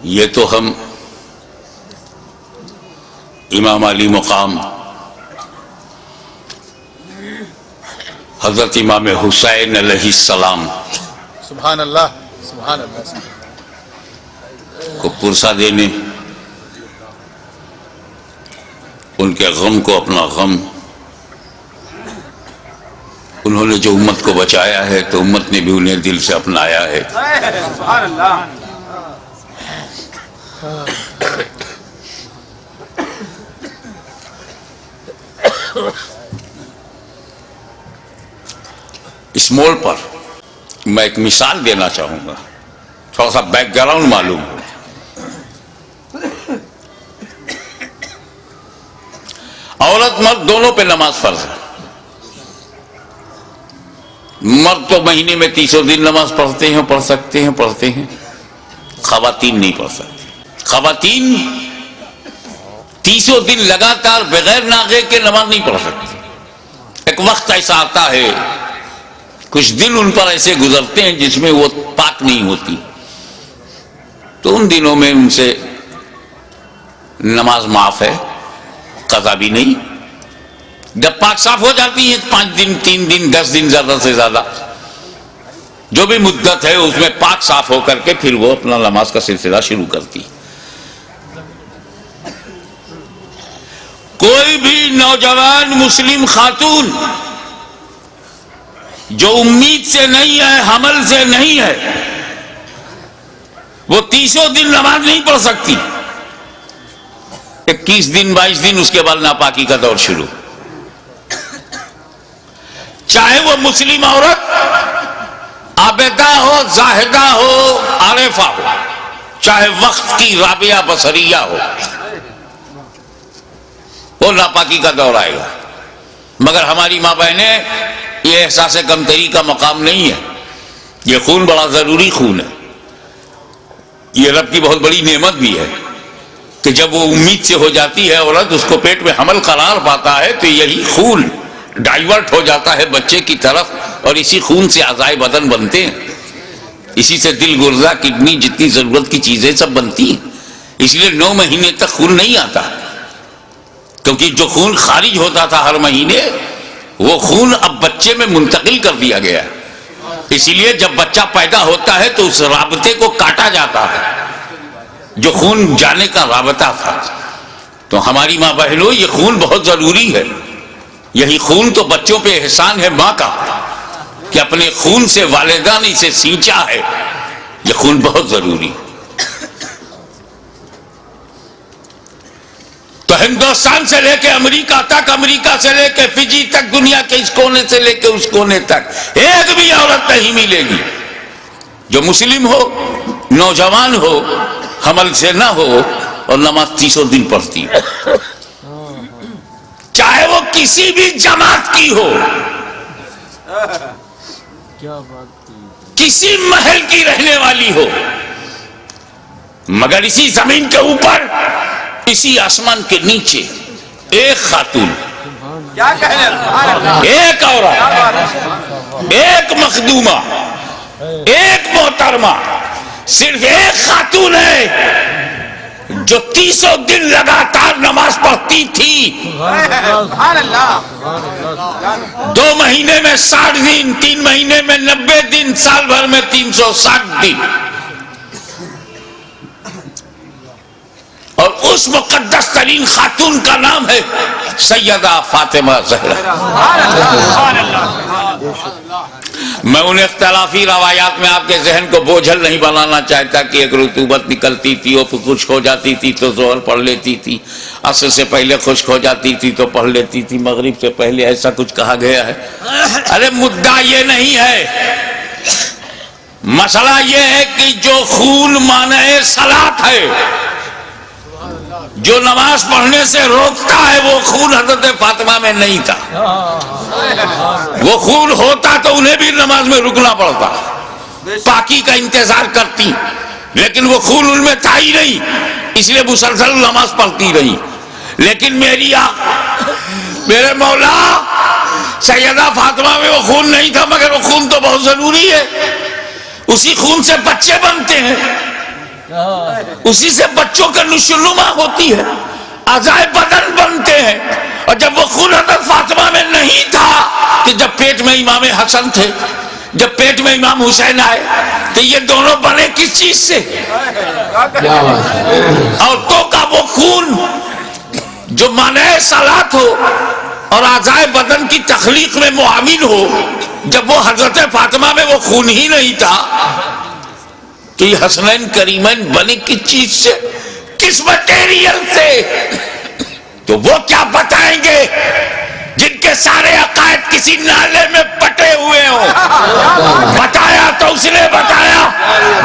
یہ تو ہم امام علی مقام حضرت امام حسین علیہ السلام سبحان اللہ سبحان اللہ کو پرسا دینے، ان کے غم کو اپنا غم، انہوں نے جو امت کو بچایا ہے تو امت نے بھی انہیں دل سے اپنایا ہے۔ سبحان اللہ۔ اس موڑ پر میں ایک مثال دینا چاہوں گا، تھوڑا سا بیک گراؤنڈ معلوم ہو۔ عورت مرد دونوں پہ نماز فرض ہے۔ مرد تو مہینے میں 30 دن نماز پڑھتے ہیں، خواتین نہیں پڑھ سکتی۔ خواتین 30 دن لگاتار بغیر ناغے کے نماز نہیں پڑھ سکتی۔ ایک وقت ایسا آتا ہے، کچھ دن ان پر ایسے گزرتے ہیں جس میں وہ پاک نہیں ہوتی، تو ان دنوں میں ان سے نماز معاف ہے، قضا بھی نہیں۔ جب پاک صاف ہو جاتی ہے 5 دن 3 دن 10 دن زیادہ سے زیادہ جو بھی مدت ہے اس میں پاک صاف ہو کر کے پھر وہ اپنا نماز کا سلسلہ شروع کرتی۔ کوئی بھی نوجوان مسلم خاتون جو امید سے نہیں ہے، حمل سے نہیں ہے، وہ 30 دن نماز نہیں پڑھ سکتی۔ 21 دن 22 دن اس کے بعد ناپاکی کا دور شروع۔ چاہے وہ مسلم عورت عابدہ ہو، زاہدہ ہو، عارفہ ہو، چاہے وقت کی رابعہ بصریہ ہو، وہ ناپاکی کا دور آئے گا۔ مگر ہماری ماں بہنیں، یہ احساس کمتری کا مقام نہیں ہے، یہ خون بڑا ضروری خون ہے، یہ رب کی بہت بڑی نعمت بھی ہے کہ جب وہ امید سے ہو جاتی ہے عورت، اس کو پیٹ میں حمل قرار پاتا ہے تو یہی خون ڈائیورٹ ہو جاتا ہے بچے کی طرف، اور اسی خون سے اعضائے بدن بنتے ہیں، اسی سے دل، گردہ، کڈنی، جتنی ضرورت کی چیزیں سب بنتی ہیں۔ اس لیے 9 مہینے تک خون نہیں آتا، کیونکہ جو خون خارج ہوتا تھا ہر مہینے وہ خون اب بچے میں منتقل کر دیا گیا ہے۔ اسی لیے جب بچہ پیدا ہوتا ہے تو اس رابطے کو کاٹا جاتا ہے جو خون جانے کا رابطہ تھا۔ تو ہماری ماں بہنوں، یہ خون بہت ضروری ہے۔ یہی خون تو بچوں پہ احسان ہے ماں کا کہ اپنے خون سے والدہ نے اسے سینچا ہے، یہ خون بہت ضروری ہے۔ تو ہندوستان سے لے کے امریکہ تک، امریکہ سے لے کے فجی تک، دنیا کے اس کونے سے لے کے اس کونے تک ایک بھی عورت نہیں ملے گی جو مسلم ہو، نوجوان ہو، حمل سے نہ ہو اور نماز 30 دن پڑھتی ہو، چاہے وہ کسی بھی جماعت کی ہو، کسی محل کی رہنے والی ہو، مگر اسی زمین کے اوپر، اسی آسمان کے نیچے ایک خاتون، ایک عورت، ایک مخدومہ، ایک محترمہ، صرف ایک خاتون ہے جو 30 دن لگاتار نماز پڑھتی تھی۔ 2 مہینے میں 60 دن، 3 مہینے میں 90 دن، سال بھر میں 360 دن، اور اس مقدس ترین خاتون کا نام ہے سیدہ فاطمہ زہرا۔ میں ان اختلافی روایات میں آپ کے ذہن کو بوجھل نہیں بنانا چاہتا کہ ایک رطوبت نکلتی تھی اور پھر خشک ہو جاتی تھی تو ظہر پڑھ لیتی تھی، عصر سے پہلے خشک ہو جاتی تھی تو پڑھ لیتی تھی، مغرب سے پہلے، ایسا کچھ کہا گیا ہے۔ ارے مدعا یہ نہیں ہے، مسئلہ یہ ہے کہ جو خون مانع صلاۃ ہے، جو نماز پڑھنے سے روکتا ہے، وہ خون حضرت فاطمہ میں نہیں تھا۔ وہ خون ہوتا تو انہیں بھی نماز میں رکنا پڑتا، پاکی کا انتظار کرتی، لیکن وہ خون ان میں تھا ہی نہیں، اس لیے مسلسل نماز پڑھتی رہی۔ لیکن میرے مولا سیدہ فاطمہ میں وہ خون نہیں تھا، مگر وہ خون تو بہت ضروری ہے، اسی خون سے بچے بنتے ہیں۔ اسی سے بچوں کا نشوونما ہوتی ہے، اعضائے بدن بنتے ہیں. اور جب وہ خون حضرت فاطمہ میں نہیں تھا کہ جب پیٹ میں امام حسن تھے، جب پیٹ میں امام حسین آئے، تو یہ دونوں بنے کس چیز سے؟ عورتوں کا وہ خون جو مانع صلات ہو اور اعضائے بدن کی تخلیق میں معاون ہو، جب وہ حضرت فاطمہ میں وہ خون ہی نہیں تھا تو یہ حسنین کریمین بنے کس چیز سے، کس مٹیریل سے؟ تو وہ کیا بتائیں گے جن کے سارے عقائد کسی نالے میں پٹے ہوئے ہوں؟ بتایا تو اس نے بتایا،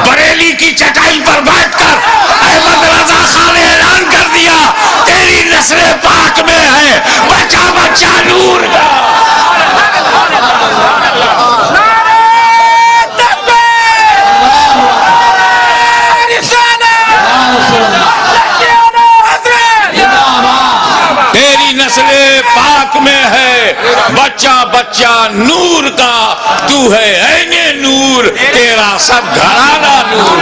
بریلی کی چٹائی پر بیٹھ کر احمد رضا خان نے اعلان کر دیا تیری نسل پاک میں ہے بچہ بچہ نور کا. تیری نسل پاک میں ہے بچہ بچہ نور کا، تو ہے عین نور، تیرا سب گھرانہ نور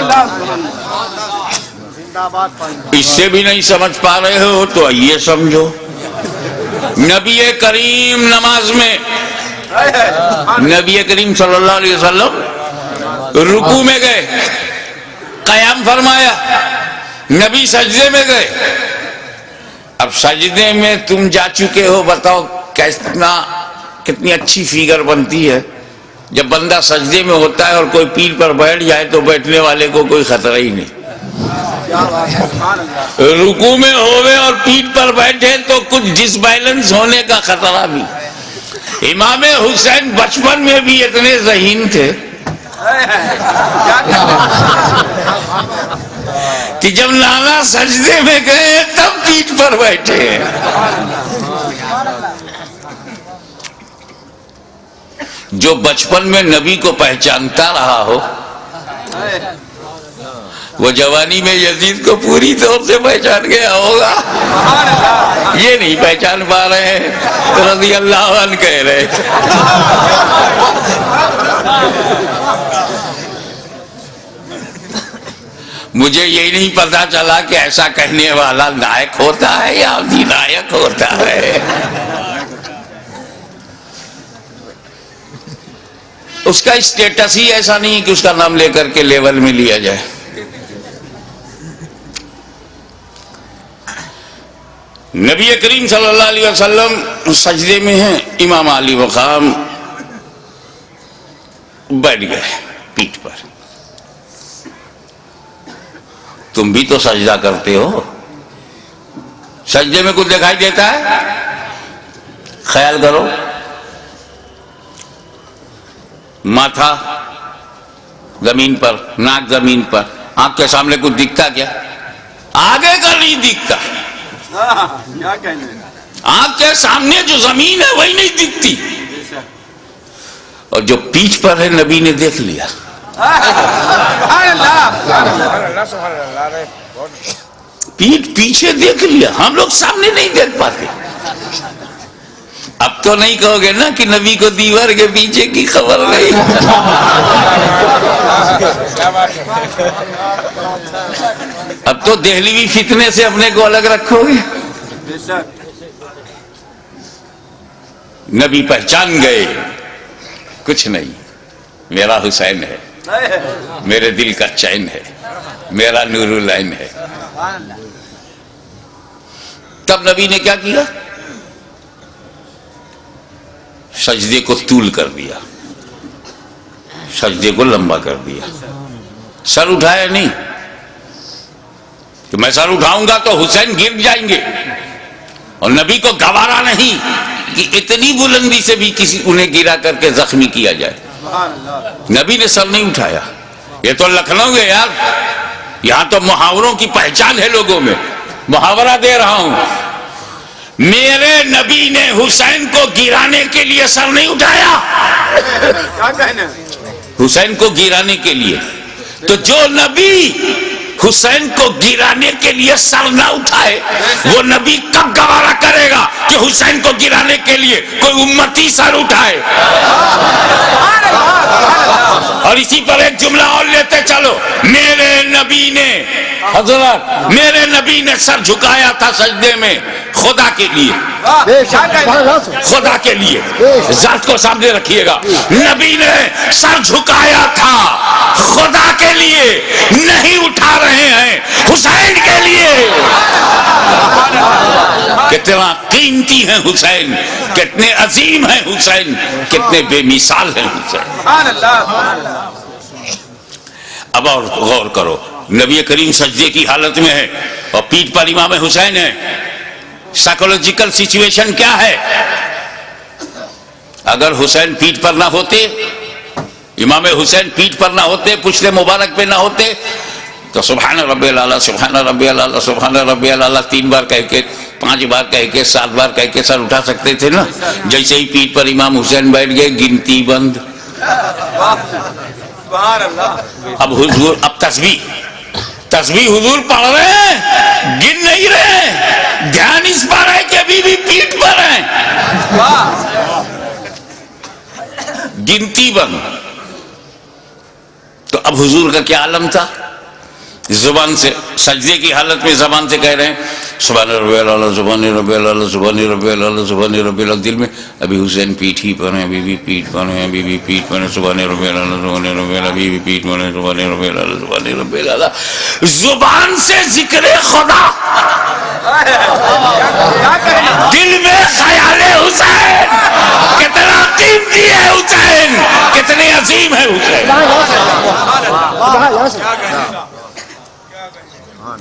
کا. اس سے بھی نہیں سمجھ پا رہے ہو تو یہ سمجھو، نبی کریم نماز میں، نبی کریم صلی اللہ علیہ وسلم رکوع میں گئے، قیام فرمایا، نبی سجدے میں گئے. اب سجدے میں تم جا چکے ہو، بتاؤ کتنی اچھی فیگر بنتی ہے جب بندہ سجدے میں ہوتا ہے اور کوئی پیٹھ پر بیٹھ جائے تو بیٹھنے والے کو کوئی خطرہ ہی نہیں. رکوع میں ہوئے اور پیٹھ پر بیٹھے تو کچھ ڈس بیلنس ہونے کا خطرہ بھی. امام حسین بچپن میں بھی اتنے ذہین تھے کہ جب نانا سجدے میں گئے تب پیٹھ پر بیٹھے. جو بچپن میں نبی کو پہچانتا رہا ہو وہ جوانی میں یزید کو پوری طور سے پہچان گیا ہوگا. یہ نہیں پہچان پا رہے ہیں، رضی اللہ عنہ کہہ رہے. مجھے یہی نہیں پتا چلا کہ ایسا کہنے والا نائک ہوتا ہے یا ادھینائک ہوتا ہے. اس کا اسٹیٹس ہی ایسا نہیں کہ اس کا نام لے کر کے لیول میں لیا جائے. نبی کریم صلی اللہ علیہ وسلم سجدے میں ہیں، امام علی مقام بیٹھ گئے پیٹھ پر. تم بھی تو سجدہ کرتے ہو، سجدے میں کچھ دکھائی دیتا ہے؟ خیال کرو، ماتھا زمین پر، ناک زمین پر، آنکھ کے سامنے کچھ دکھتا کیا؟ آگے کا نہیں دکھتا. آنکھ کے سامنے جو زمین ہے وہی نہیں دکھتی، اور جو پیٹھ پر ہے نبی نے دیکھ لیا. پیٹھ پیچھے دیکھ لیا، ہم لوگ سامنے نہیں دیکھ پاتے. اب تو نہیں کہو گے نا کہ نبی کو دیوار کے پیچھے کی خبر نہیں. اب تو دہلوی فتنے سے اپنے کو الگ رکھو گے. نبی پہچان گئے، کچھ نہیں، میرا حسین ہے، میرے دل کا چین ہے، میرا نور العین ہے. تب نبی نے کیا کیا؟ سجدے کو طول کر دیا، سجدے کو لمبا کر دیا. سر اٹھایا نہیں کہ میں سر اٹھاؤں گا تو حسین گر جائیں گے، اور نبی کو گوارا نہیں کہ اتنی بلندی سے بھی کسی انہیں گرا کر کے زخمی کیا جائے. نبی نے سر نہیں اٹھایا. یہ تو لکھنؤ ہے یار، یہاں تو محاوروں کی پہچان ہے لوگوں میں. محاورہ دے رہا ہوں، میرے نبی نے حسین کو گرانے کے لیے سر نہیں اٹھایا. حسین کو گرانے کے لیے. تو جو نبی حسین کو گرانے کے لیے سر نہ اٹھائے، وہ نبی کب گوارا کرے گا کہ حسین کو گرانے کے لیے کوئی امتی سر اٹھائے؟ اور اسی پر ایک جملہ اور لیتے چلو، میرے نبی نے حضرت میرے نبی نے سر جھکایا تھا سجدے میں خدا کے لیے، خدا کے لیے، ذات کو سامنے رکھیے گا، نبی نے سر جھکایا تھا خدا کے لیے، نہیں اٹھا رہے ہیں حسین کے لیے۔ کتنا قیمتی ہیں حسین، کتنے عظیم ہیں حسین، کتنے بے مثال ہیں حسین۔ اب اور غور کرو، نبی کریم سجدے کی حالت میں ہے اور پیٹھ پر امام حسین ہے، سائیکولوجیکل سچویشن کیا ہے؟ اگر حسین پیٹھ پر نہ ہوتے، امام حسین پیٹھ پر نہ ہوتے، پشت مبارک پہ نہ ہوتے، تو سبحان ربی الاعلیٰ سبحان ربی الاعلیٰ سبحان ربی الاعلیٰ 3 بار کہہ کے، 5 بار کہہ کے، 7 بار کہہ کے سر اٹھا سکتے تھے نا۔ جیسے ہی پیٹھ پر امام حسین بیٹھ گئے، گنتی بند۔ اب حضور، اب تسبیح حضور پڑھ رہے ہیں، گن نہیں رہے، دھیان اس پر ہے کہ ابھی بھی پیٹھ پر ہیں، گنتی بند۔ تو اب حضور کا کیا عالم تھا؟ زبان سے، سجدے کی حالت میں زبان سے کہہ رہے ہیں سبحان ربی الاعلیٰ سبحان ربی الاعلیٰ سبحان ربی الاعلیٰ سبحان ربی الاعلیٰ، دل میں ابھی حسین پیٹھ ہی پر ہیں، ابھی بھی پیٹھ پر ہیں، ابھی بھی پیٹھ پر ہیں، سبحان ربی الاعلیٰ سبحان ربی الاعلیٰ، ابھی بھی پیٹھ پر ہیں، سبحان ربی الاعلیٰ سبحان ربی الاعلیٰ۔ زبان سے ذکر خدا، دل میں خیال حسین، کتنا قیمتی ہے حسین، کتنے عظیم ہے حسین۔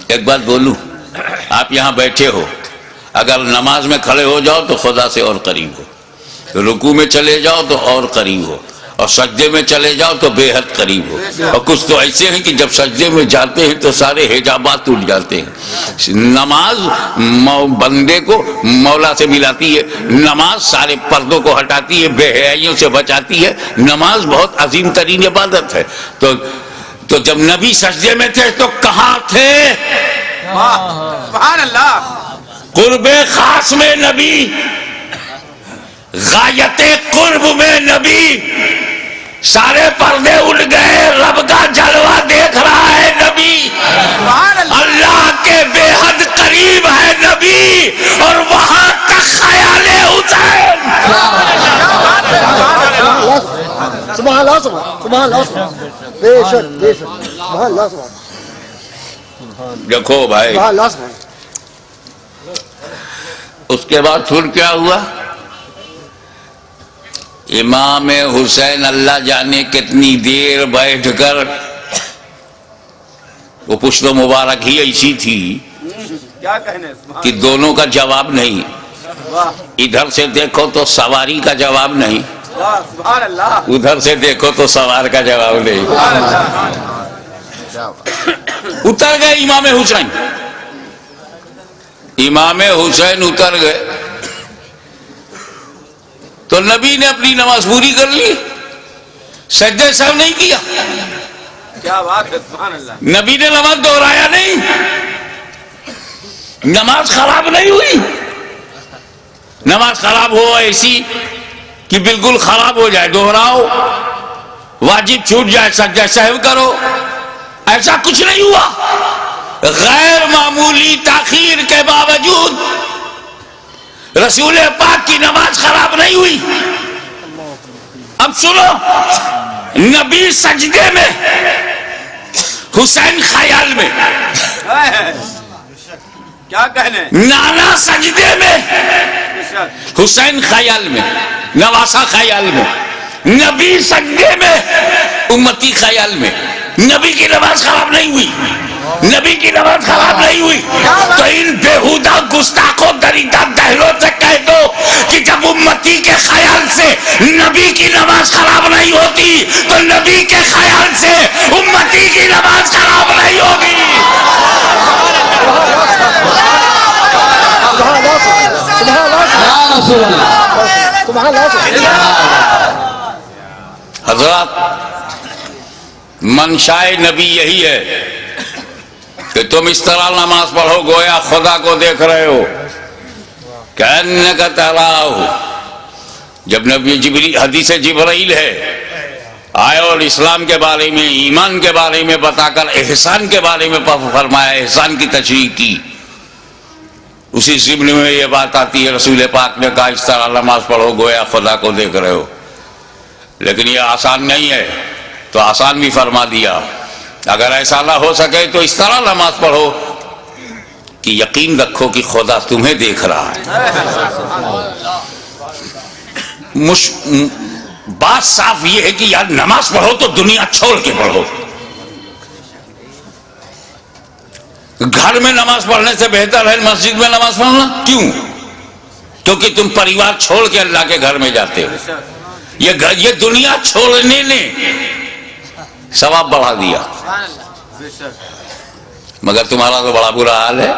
ایک بات بولوں، آپ یہاں بیٹھے ہو، اگر نماز میں کھڑے ہو جاؤ تو خدا سے اور قریب ہو، رکوع میں چلے جاؤ تو اور قریب ہو، اور سجدے میں چلے جاؤ تو بے حد قریب ہو۔ اور کچھ تو ایسے ہیں کہ جب سجدے میں جاتے ہیں تو سارے حجابات ٹوٹ جاتے ہیں۔ نماز بندے کو مولا سے ملاتی ہے، نماز سارے پردوں کو ہٹاتی ہے، بے حیائیوں سے بچاتی ہے، نماز بہت عظیم ترین عبادت ہے۔ تو جب نبی سجدے میں تھے تو کہاں تھے؟ سبحان اللہ، قرب خاص میں نبی، غایت قرب میں نبی، سارے پردے اٹھ گئے، رب کا جلوہ دیکھ رہا ہے نبی، اللہ کے بے حد قریب ہے نبی، اور وہاں تک خیال حسین۔ سبحان اللہ سبحان اللہ، بے شک بے شک، سبحان اللہ سبحان دیکھو بھائی، اللہ سبحان۔ اس کے بعد پھر کیا ہوا؟ امام حسین اللہ جانے کتنی دیر بیٹھ کر، وہ پشت مبارک ہی ایسی تھی کیا کہنے، کہ دونوں کا جواب نہیں، ادھر سے دیکھو تو سواری کا جواب نہیں، سبحان اللہ، ادھر سے دیکھو تو سوار کا جواب نہیں۔ اتر گئے امام حسین، امام حسین اتر گئے تو نبی نے اپنی نماز پوری کر لی، سجدہ سہو نہیں کیا، کیا بات ہے، سبحان اللہ، نبی نے نماز دہرایا نہیں، نماز خراب نہیں ہوئی۔ نماز خراب ہو ایسی کہ بالکل خراب ہو جائے دہراؤ، واجب چھوٹ جائے سجدہ سہو کرو، ایسا کچھ نہیں ہوا۔ غیر معمولی تاخیر کے باوجود رسول پاک کی نماز خراب نہیں ہوئی۔ اب سنو، نبی سجدے میں، حسین خیال میں، کیا کہنے، نانا سجدے میں، حسین خیال میں، نواسا خیال میں، نبی سجدے میں، امتی خیال میں۔ نبی کی نماز خراب نہیں ہوئی، نبی کی نماز خراب نہیں ہوئی۔ تو ان بےہودہ گستاخوں دریدہ دہلوں سے کہہ دو کہ جب امتی کے خیال سے نبی کی نماز خراب نہیں ہوتی تو نبی کے خیال سے امتی کی نماز خراب نہیں ہوگی۔ حضرات، منشائے نبی یہی ہے تم اس طرح نماز پڑھو گویا خدا کو دیکھ رہے ہو، کأنک تراہ۔ جب نبی جبریل، حدیث جبرائیل ہے، آئے اور اسلام کے بارے میں، ایمان کے بارے میں بتا کر احسان کے بارے میں فرمایا، احسان کی تشریح کی، اسی ضمن میں یہ بات آتی ہے، رسول پاک نے کہا اس طرح نماز پڑھو گویا خدا کو دیکھ رہے ہو۔ لیکن یہ آسان نہیں ہے، تو آسان بھی فرما دیا، اگر ایسا نہ ہو سکے تو اس طرح نماز پڑھو کہ یقین رکھو کہ خدا تمہیں دیکھ رہا ہے۔ بات صاف یہ ہے کہ یار نماز پڑھو تو دنیا چھوڑ کے پڑھو۔ گھر میں نماز پڑھنے سے بہتر ہے مسجد میں نماز پڑھنا، کیوں؟ کیونکہ تم پریوار چھوڑ کے اللہ کے گھر میں جاتے ہو۔ یہ دنیا چھوڑنے نے ثواب بڑھا دیا، مگر تمہارا تو بڑا برا حال ہے،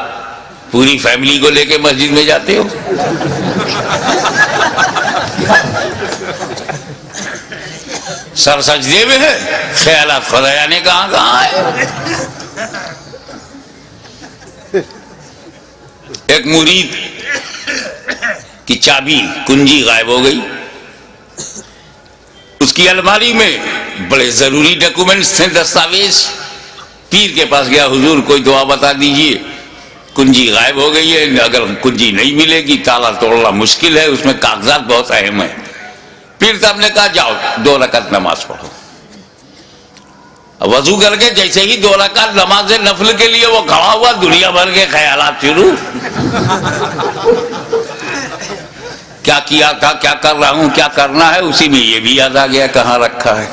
پوری فیملی کو لے کے مسجد میں جاتے ہو۔ سر سجدے میں ہے، خیالات خدا جانے کہاں کہاں ہے۔ ایک مرید کی چابی کنجی غائب ہو گئی، اس کی الماری میں بڑے ضروری ڈاکومنٹس تھے، دستاویز۔ پیر کے پاس گیا، حضور کوئی دعا بتا دیجئے، کنجی غائب ہو گئی ہے، اگر کنجی نہیں ملے گی تالا توڑنا مشکل ہے، اس میں کاغذات بہت اہم ہیں۔ پیر صاحب نے کہا جاؤ 2 رکعت نماز پڑھو۔ وضو کر کے جیسے ہی 2 رکعت نماز نفل کے لیے وہ کھڑا ہوا، دنیا بھر کے خیالات شروع۔ کیا کیا تھا، کیا کر رہا ہوں، کیا کرنا ہے، اسی میں یہ بھی یاد آ گیا کہاں رکھا ہے۔